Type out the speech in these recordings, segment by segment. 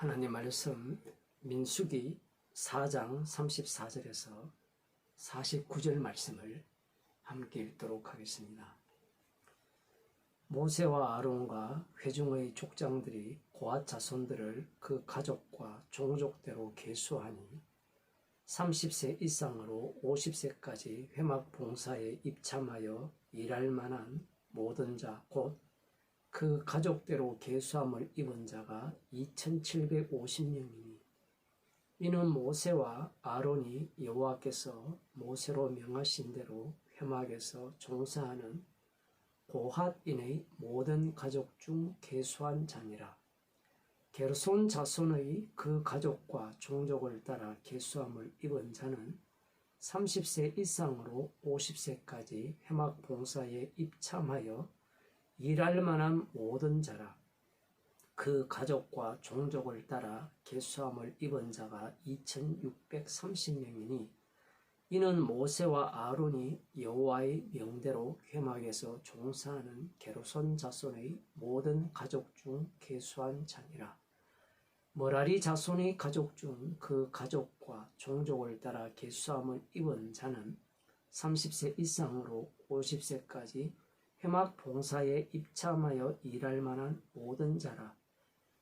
하나님 말씀 민수기 4장 34절에서 49절 말씀을 함께 읽도록 하겠습니다. 모세와 아론과 회중의 족장들이 고앗 자손들을 그 가족과 종족대로 계수하니 30세 이상으로 50세까지 회막 봉사에 입참하여 일할 만한 모든 자 곧 그 가족대로 계수함을 입은 자가 2750명이니 이는 모세와 아론이 여호와께서 모세로 명하신 대로 회막에서 종사하는 고핫인의 모든 가족 중 계수한 자니라. 게르손 자손의 그 가족과 종족을 따라 계수함을 입은 자는 30세 이상으로 50세까지 회막 봉사에 입참하여 일할 만한 모든 자라. 그 가족과 종족을 따라 계수함을 입은 자가 2630명이니 이는 모세와 아론이 여호와의 명대로 회막에서 종사하는 게르손 자손의 모든 가족 중 계수한 자니라. 머라리 자손의 가족 중 그 가족과 종족을 따라 계수함을 입은 자는 30세 이상으로 50세까지 회막 봉사에 입참하여 일할 만한 모든 자라.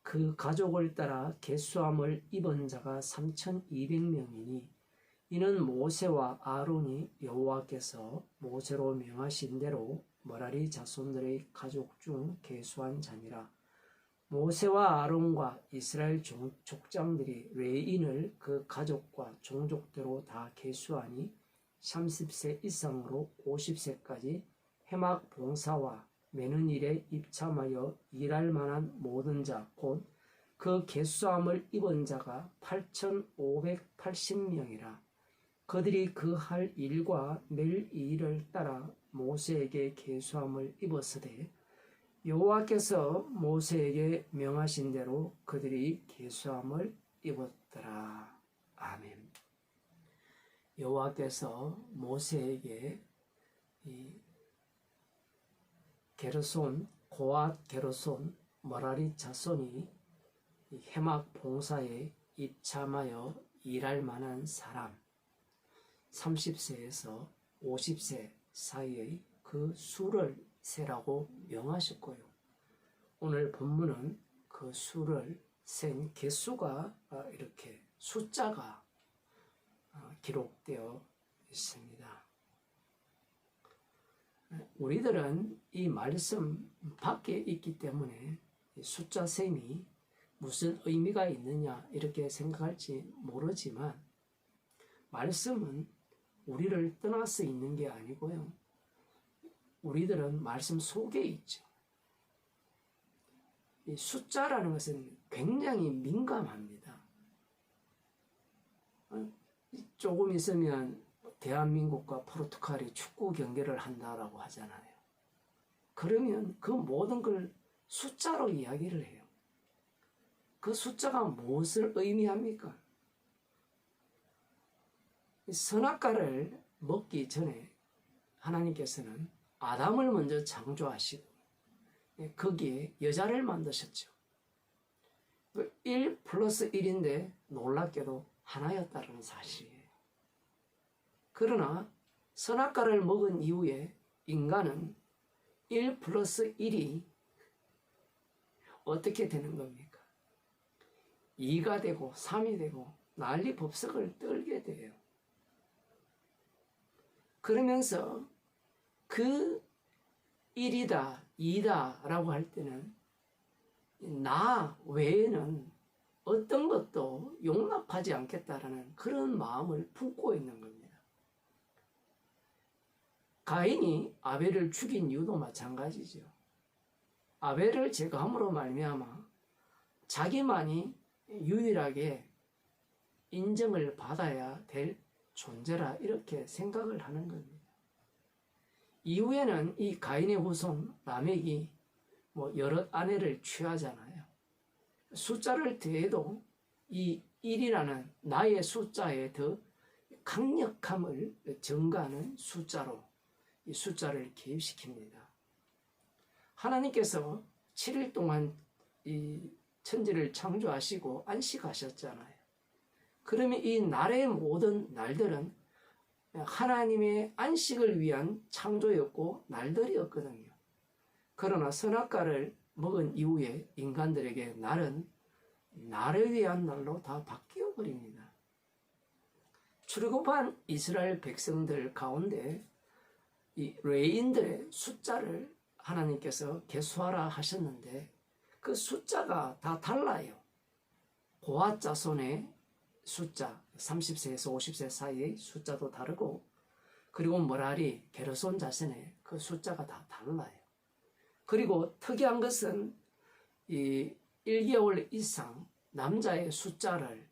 그 가족을 따라 계수함을 입은 자가 3200명이니 이는 모세와 아론이 여호와께서 모세로 명하신 대로 머라리 자손들의 가족 중 계수한 자니라. 모세와 아론과 이스라엘 족장들이 레인을 그 가족과 종족대로 다 계수하니 30세 이상으로 50세까지 회막 봉사와 매는 일에 입참하여 일할 만한 모든 자 곧 그 계수함을 입은 자가 8580명이라. 그들이 그 할 일과 낼 일을 따라 모세에게 계수함을 입었으되 여호와께서 모세에게 명하신 대로 그들이 계수함을 입었더라. 아멘. 여호와께서 모세에게 이 게르손, 고앗 게르손, 머라리 자손이 회막 봉사에 입참하여 일할 만한 사람 30세에서 50세 사이의 그 수를 세라고 명하셨고요. 오늘 본문은 그 수를 센 개수가 이렇게 숫자가 기록되어 있습니다. 우리들은 이 말씀 밖에 있기 때문에 숫자 셈이 무슨 의미가 있느냐 이렇게 생각할지 모르지만 말씀은 우리를 떠나서 있는 게 아니고요. 우리들은 말씀 속에 있죠. 이 숫자라는 것은 굉장히 민감합니다. 조금 있으면 대한민국과 포르투갈이 축구 경기를 한다라고 하잖아요. 그러면 그 모든 걸 숫자로 이야기를 해요. 그 숫자가 무엇을 의미합니까? 선악과를 먹기 전에 하나님께서는 아담을 먼저 창조하시고 거기에 여자를 만드셨죠. 1 플러스 1인데 놀랍게도 하나였다는 사실이에요. 그러나 선악과를 먹은 이후에 인간은 1 플러스 1이 어떻게 되는 겁니까? 2가 되고 3이 되고 난리법석을 떨게 돼요. 그러면서 그 1이다, 2다 라고 할 때는 나 외에는 어떤 것도 용납하지 않겠다라는 그런 마음을 품고 있는 겁니다. 가인이 아벨을 죽인 이유도 마찬가지죠. 아벨을 제거함으로 말미암아 자기만이 유일하게 인정을 받아야 될 존재라 이렇게 생각을 하는 겁니다. 이후에는 이 가인의 후손 라멕이 여러 아내를 취하잖아요. 숫자를 더해도 이 1이라는 나의 숫자에 더 강력함을 증가하는 숫자로 이 숫자를 개입시킵니다. 하나님께서 7일 동안 이 천지를 창조하시고 안식하셨잖아요. 그러면 이 날의 모든 날들은 하나님의 안식을 위한 창조였고 날들이었거든요. 그러나 선악과를 먹은 이후에 인간들에게 날은 날을 위한 날로 다 바뀌어 버립니다. 출애굽한 이스라엘 백성들 가운데 이 레인들의 숫자를 하나님께서 계수하라 하셨는데 그 숫자가 다 달라요. 고앗 자손의 숫자 30세에서 50세 사이의 숫자도 다르고 그리고 머라리 게르손 자손의 그 숫자가 다 달라요. 그리고 특이한 것은 이 1개월 이상 남자의 숫자를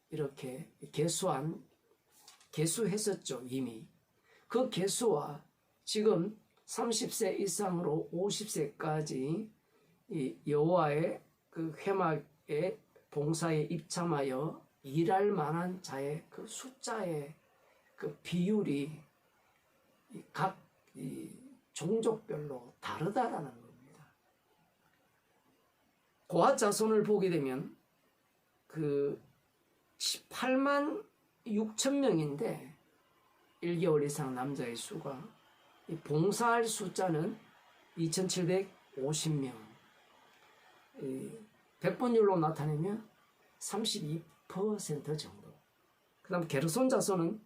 이렇게 계수했었죠. 이미 그 계수와 지금 30세 이상으로 50세까지 이 여호와의 그 회막의 봉사에 입참하여 일할 만한 자의 그 숫자의 그 비율이 각 종족별로 다르다라는 겁니다. 고앗 자손을 보게 되면 그 18만 6천 명인데 1개월 이상 남자의 수가 봉사할 숫자는 2750명 100번율로 나타내면 32% 정도. 그 다음 게르손 자손은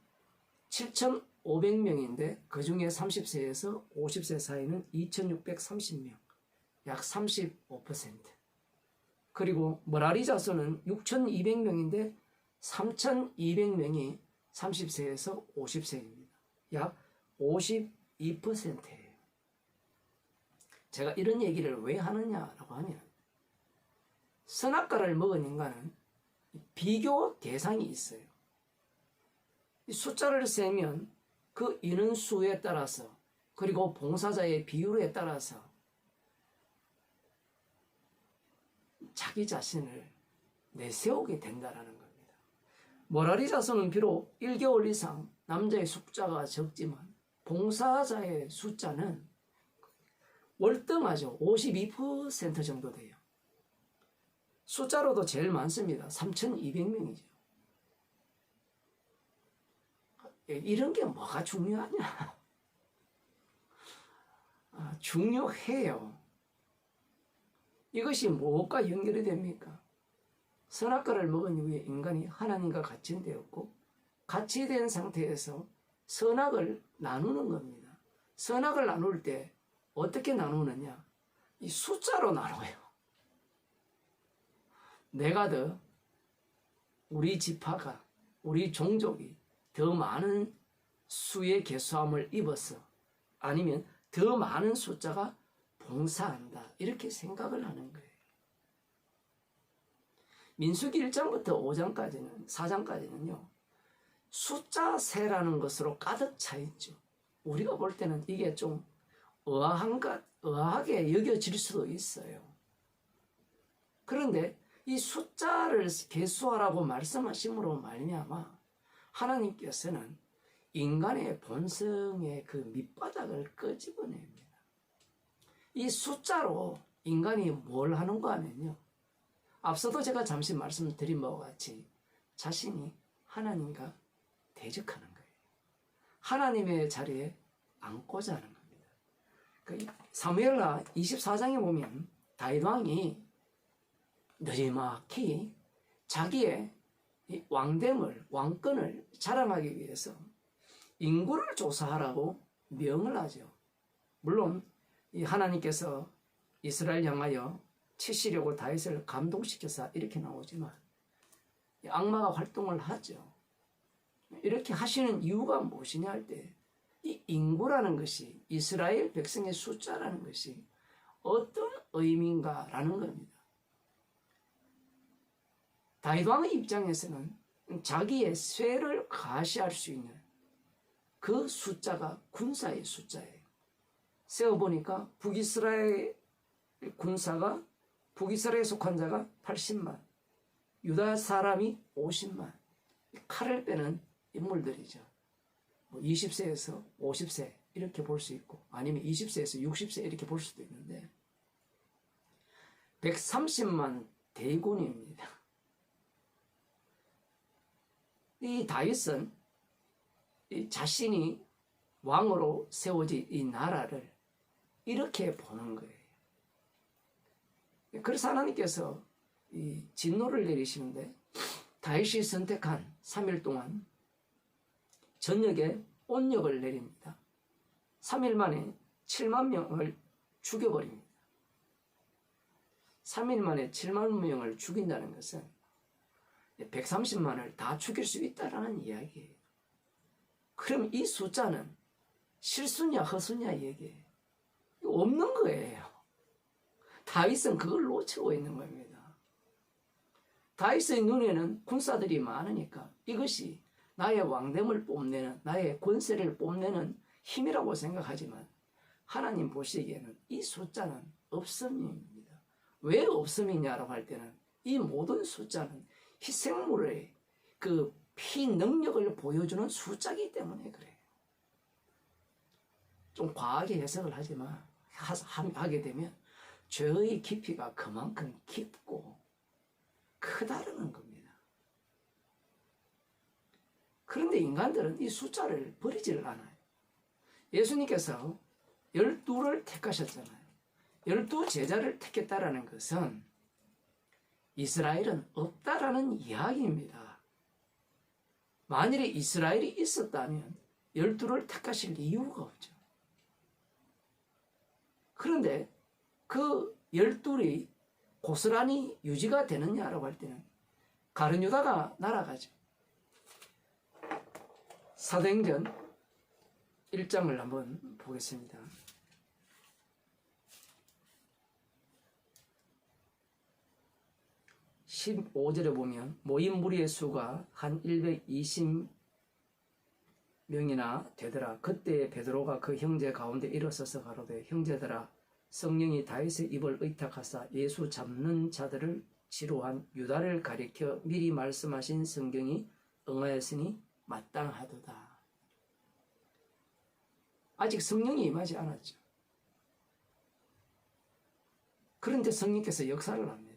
7500명인데 그 중에 30세에서 50세 사이는 2630명 약 35%. 그리고 머라리 자손은 6200명인데 3200명이 30세에서 50세입니다. 약 52%예요. 제가 이런 얘기를 왜 하느냐라고 하면 선악과를 먹은 인간은 비교 대상이 있어요. 이 숫자를 세면 그 인원수에 따라서 그리고 봉사자의 비율에 따라서 자기 자신을 내세우게 된다는 겁니다. 머라리 자손은 비록 1개월 이상 남자의 숫자가 적지만 봉사자의 숫자는 월등하죠. 52% 정도 돼요. 숫자로도 제일 많습니다. 3200명이죠. 이런 게 뭐가 중요하냐? 중요해요. 이것이 무엇과 연결이 됩니까? 선악과를 먹은 이후에 인간이 하나님과 같이 되었고 같이 된 상태에서 선악을 나누는 겁니다. 선악을 나눌 때 어떻게 나누느냐? 이 숫자로 나눠요. 내가 더 우리 지파가 우리 종족이 더 많은 수의 계수함을 입어서 아니면 더 많은 숫자가 봉사한다 이렇게 생각을 하는 거예요. 민수기 1장부터 5장까지는 4장까지는요 숫자 세라는 것으로 가득 차 있죠. 우리가 볼 때는 이게 좀 의아하게 여겨질 수도 있어요. 그런데 이 숫자를 계수하라고 말씀하심으로 말미암아 하나님께서는 인간의 본성의 그 밑바닥을 끄집어냅니다. 이 숫자로 인간이 뭘 하는가 하면요. 앞서도 제가 잠시 말씀드린 바와 같이 자신이 하나님과 대적하는 거예요. 하나님의 자리에 앉고자 하는 겁니다. 사무엘하 24장에 보면 다윗 왕이 느지막이 자기의 왕됨을 왕권을 자랑하기 위해서 인구를 조사하라고 명을 하죠. 물론 이 하나님께서 이스라엘 향하여 치시려고 다윗을 감동시켜서 이렇게 나오지만 악마가 활동을 하죠. 이렇게 하시는 이유가 무엇이냐 할 때 이 인구라는 것이 이스라엘 백성의 숫자라는 것이 어떤 의미인가라는 겁니다. 다윗 왕의 입장에서는 자기의 쇠를 가시할 수 있는 그 숫자가 군사의 숫자예요. 세어보니까 북이스라엘 군사가 북이스라엘에 속한 자가 80만, 유다 사람이 50만, 칼을 빼는 인물들이죠. 20세에서 50세 이렇게 볼 수 있고 아니면 20세에서 60세 이렇게 볼 수도 있는데 130만 대군입니다. 이 다윗은 이 자신이 왕으로 세워진 이 나라를 이렇게 보는 거예요. 그래서 하나님께서 이 진노를 내리시는데 다윗이 선택한 3일 동안 전역에 온역을 내립니다. 3일 만에 7만 명을 죽여버립니다. 3일 만에 7만 명을 죽인다는 것은 130만을 다 죽일 수 있다라는 이야기예요. 그럼 이 숫자는 실수냐 허수냐 얘기예요. 없는 거예요. 다윗은 그걸 놓치고 있는 겁니다. 다윗의 눈에는 군사들이 많으니까 이것이 나의 왕됨을 뽐내는, 나의 권세를 뽐내는 힘이라고 생각하지만 하나님 보시기에는 이 숫자는 없음입니다. 왜 없음이냐라고 할 때는 이 모든 숫자는 희생물의 그 피 능력을 보여주는 숫자이기 때문에 그래요. 좀 과하게 해석을 하게 되면 죄의 깊이가 그만큼 깊고 크다는 겁니다. 그런데 인간들은 이 숫자를 버리지를 않아요. 예수님께서 12를 택하셨잖아요. 12 제자를 택했다라는 것은 이스라엘은 없다라는 이야기입니다. 만일에 이스라엘이 있었다면 12를 택하실 이유가 없죠. 그런데 그 12이 고스란히 유지가 되느냐라고 할 때는 가룟 유다가 날아가죠. 사도행전 1장을 한번 보겠습니다. 15절에 보면 모인 무리의 수가 한 120명이나 되더라. 그때 베드로가 그 형제 가운데 일어서서 가로되 형제들아 성령이 다윗의 입을 의탁하사 예수 잡는 자들을 지로한 유다를 가리켜 미리 말씀하신 성경이 응하였으니 마땅하도다. 아직 성령이 임하지 않았죠. 그런데 성령께서 역사를 합니다.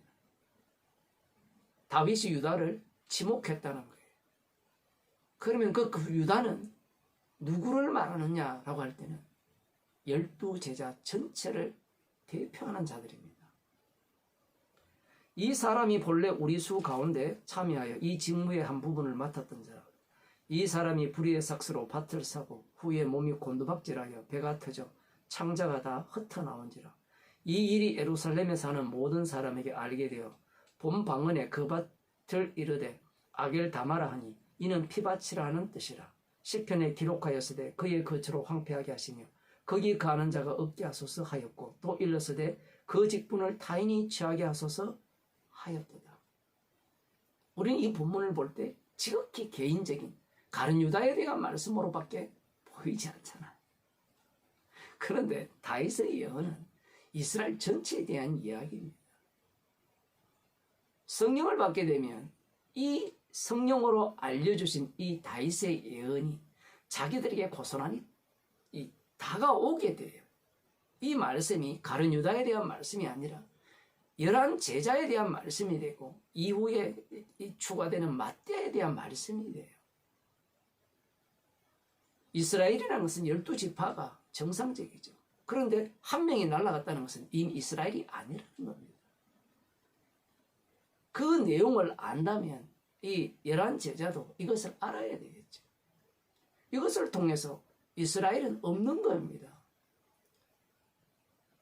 다윗이 유다를 지목했다는 거예요. 그러면 그 유다는 누구를 말하느냐라고 할 때는 12 제자 전체를 대표하는 자들입니다. 이 사람이 본래 우리 수 가운데 참여하여 이 직무의 한 부분을 맡았던 자라. 이 사람이 불의의 삭스로 밭을 사고 후에 몸이 곤두박질하여 배가 터져 창자가 다 흩어나온지라. 이 일이 예루살렘에 사는 모든 사람에게 알게 되어 본 방언에 그 밭을 이르되 아겔 다마라 하니 이는 피밭이라 하는 뜻이라. 시편에 기록하였으되 그의 거처로 황폐하게 하시며 거기 가는 자가 없게 하소서 하였고 또 일렀으되 그 직분을 타인이 취하게 하소서 하였도다. 우리는 이 본문을 볼 때 지극히 개인적인 가룟 유다에 대한 말씀으로밖에 보이지 않잖아요. 그런데 다윗의 예언은 이스라엘 전체에 대한 이야기입니다. 성령을 받게 되면 이 성령으로 알려주신 이 다윗의 예언이 자기들에게 고스란히 다가오게 돼요. 이 말씀이 가룟 유다에 대한 말씀이 아니라 11 제자에 대한 말씀이 되고 이후에 추가되는 맏대에 대한 말씀이 돼요. 이스라엘이라는 것은 12지파가 정상적이죠. 그런데 한 명이 날아갔다는 것은 이미 이스라엘이 아니라는 겁니다. 그 내용을 안다면 이 11 제자도 이것을 알아야 되겠죠. 이것을 통해서 이스라엘은 없는 겁니다.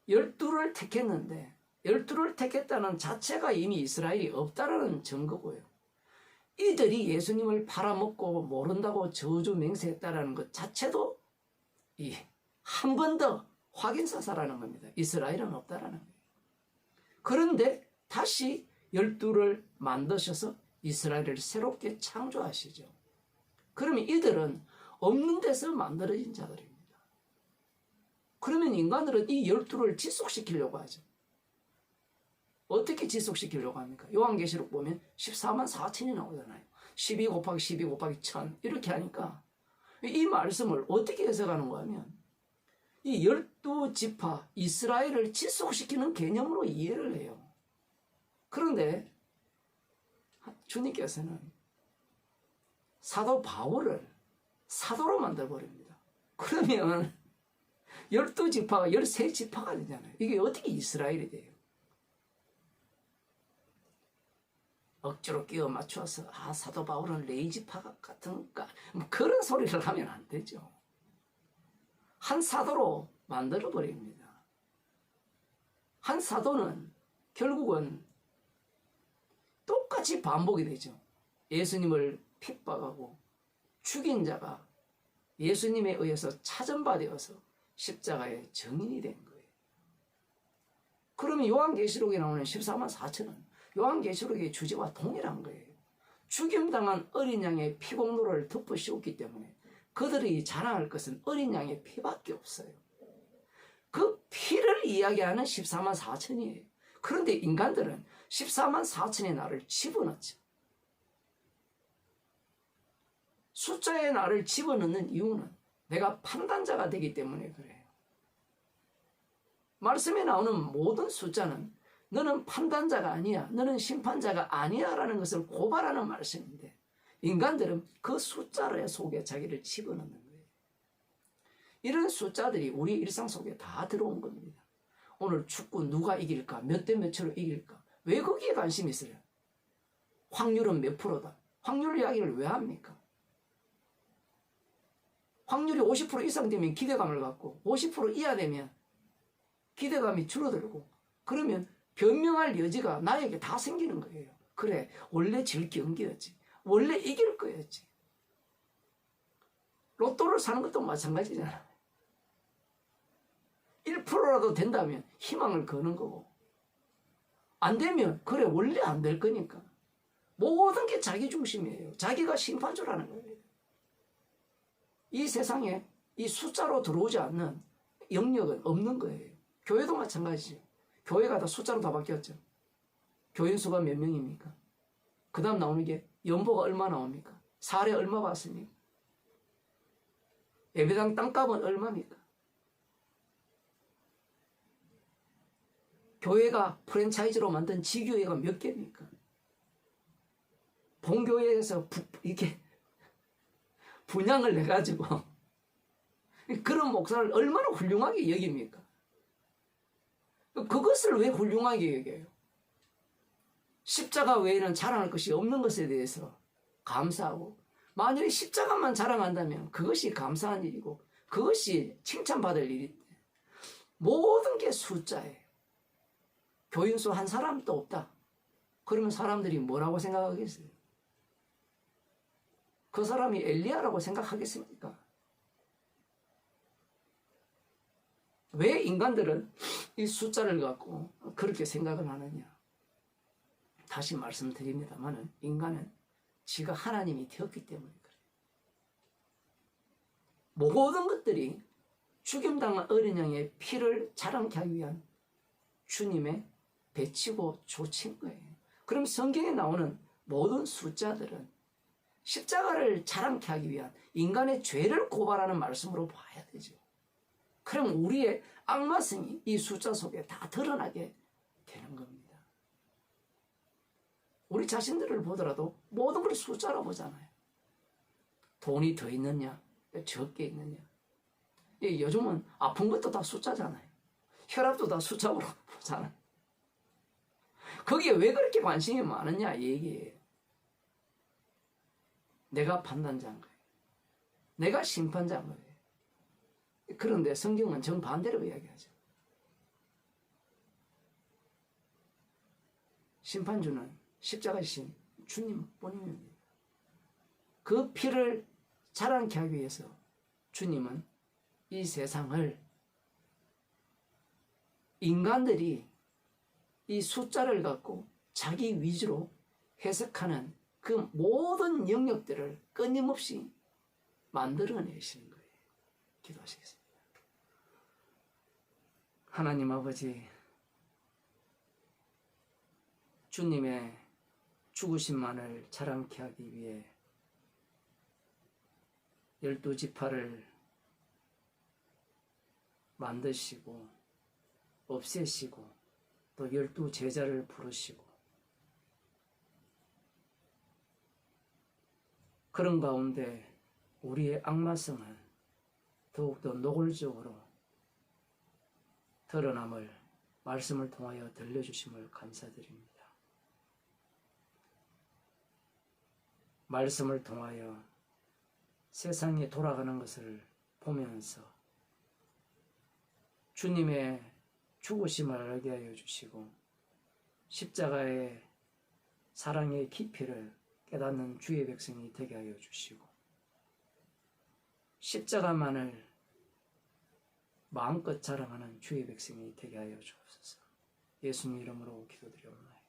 12를 택했는데 12를 택했다는 자체가 이미 이스라엘이 없다라는 증거고요. 이들이 예수님을 팔아먹고 모른다고 저주 맹세했다라는 것 자체도 한 번 더 확인사사라는 겁니다. 이스라엘은 없다라는 거예요. 그런데 다시 12를 만드셔서 이스라엘을 새롭게 창조하시죠. 그러면 이들은 없는 데서 만들어진 자들입니다. 그러면 인간들은 이 12를 지속시키려고 하죠. 어떻게 지속시키려고 합니까? 요한계시록 보면 14만 4천이 나오잖아요. 12 곱하기 12 곱하기 1000 이렇게 하니까 이 말씀을 어떻게 해석하는가 하면 이 12지파 이스라엘을 지속시키는 개념으로 이해를 해요. 그런데 주님께서는 사도 바울을 사도로 만들어버립니다. 그러면 12지파가 13지파가 되잖아요. 이게 어떻게 이스라엘이 돼요? 억지로 끼워 맞춰서 사도 바울은 레이지파 같은가 뭐 그런 소리를 하면 안 되죠. 한 사도로 만들어버립니다. 한 사도는 결국은 똑같이 반복이 되죠. 예수님을 핍박하고 죽인 자가 예수님에 의해서 차전받아서 십자가의 증인이 된 거예요. 그러면 요한계시록에 나오는 14만 4천은 요한계시록의 주제와 동일한 거예요. 죽임당한 어린 양의 피공로를 덮어 씌웠기 때문에 그들이 자랑할 것은 어린 양의 피밖에 없어요. 그 피를 이야기하는 14만 4천이에요. 그런데 인간들은 14만 4천의 날을 집어넣죠. 숫자의 날을 집어넣는 이유는 내가 판단자가 되기 때문에 그래요. 말씀에 나오는 모든 숫자는 너는 판단자가 아니야, 너는 심판자가 아니야 라는 것을 고발하는 말씀인데 인간들은 그 숫자를 속에 자기를 집어넣는 거예요. 이런 숫자들이 우리 일상 속에 다 들어온 겁니다. 오늘 축구 누가 이길까? 몇 대 몇으로 이길까? 왜 거기에 관심이 있어요? 확률은 몇 프로다? 확률 이야기를 왜 합니까? 확률이 50% 이상 되면 기대감을 갖고 50% 이하 되면 기대감이 줄어들고 그러면 변명할 여지가 나에게 다 생기는 거예요. 그래, 원래 질 경기였지. 원래 이길 거였지. 로또를 사는 것도 마찬가지잖아. 1%라도 된다면 희망을 거는 거고 안 되면 그래 원래 안 될 거니까 모든 게 자기 중심이에요. 자기가 심판주라는 거예요. 이 세상에 이 숫자로 들어오지 않는 영역은 없는 거예요. 교회도 마찬가지죠. 교회가 다 숫자로 다 바뀌었죠. 교인 수가 몇 명입니까? 그 다음 나오는 게 연보가 얼마 나옵니까? 사례 얼마 받습니까? 예배당 땅값은 얼마입니까? 교회가 프랜차이즈로 만든 지교회가 몇 개입니까? 본교회에서 이렇게 분양을 내가지고 그런 목사를 얼마나 훌륭하게 여깁니까? 그것을 왜 훌륭하게 여겨요? 십자가 외에는 자랑할 것이 없는 것에 대해서 감사하고 만약에 십자가만 자랑한다면 그것이 감사한 일이고 그것이 칭찬받을 일인데 모든 게 숫자예요. 교인수 한 사람도 없다. 그러면 사람들이 뭐라고 생각하겠어요? 그 사람이 엘리야라고 생각하겠습니까? 왜 인간들은 이 숫자를 갖고 그렇게 생각을 하느냐? 다시 말씀드립니다만은 인간은 지가 하나님이 되었기 때문에 그래요. 모든 것들이 죽임당한 어린 양의 피를 자랑케 하기 위한 주님의 배치고 조친 거예요. 그럼 성경에 나오는 모든 숫자들은 십자가를 자랑케 하기 위한 인간의 죄를 고발하는 말씀으로 봐야 되죠. 그럼 우리의 악마성이 이 숫자 속에 다 드러나게 되는 겁니다. 우리 자신들을 보더라도 모든 걸 숫자로 보잖아요. 돈이 더 있느냐, 적게 있느냐. 요즘은 아픈 것도 다 숫자잖아요. 혈압도 다 숫자로 보잖아요. 거기에 왜 그렇게 관심이 많으냐 이 얘기예요. 내가 판단자인 거예요. 내가 심판자인 거예요. 그런데 성경은 정반대로 이야기하죠. 심판주는 십자가신 주님뿐입니다. 그 피를 자랑케 하기 위해서 주님은 이 세상을 인간들이 이 숫자를 갖고 자기 위주로 해석하는 그 모든 영역들을 끊임없이 만들어내시는 거예요. 기도하시겠습니다. 하나님 아버지, 주님의 죽으심만을 자랑케 하기 위해 12지파를 만드시고 없애시고 또 12제자를 부르시고 그런 가운데 우리의 악마성은 더욱더 노골적으로 드러남을 말씀을 통하여 들려주심을 감사드립니다. 말씀을 통하여 세상이 돌아가는 것을 보면서 주님의 죽으심을 알게 하여 주시고 십자가의 사랑의 깊이를 깨닫는 주의 백성이 되게 하여 주시고 십자가만을 마음껏 자랑하는 주의 백성이 되게 하여 주옵소서. 예수님 이름으로 기도드리옵나이다.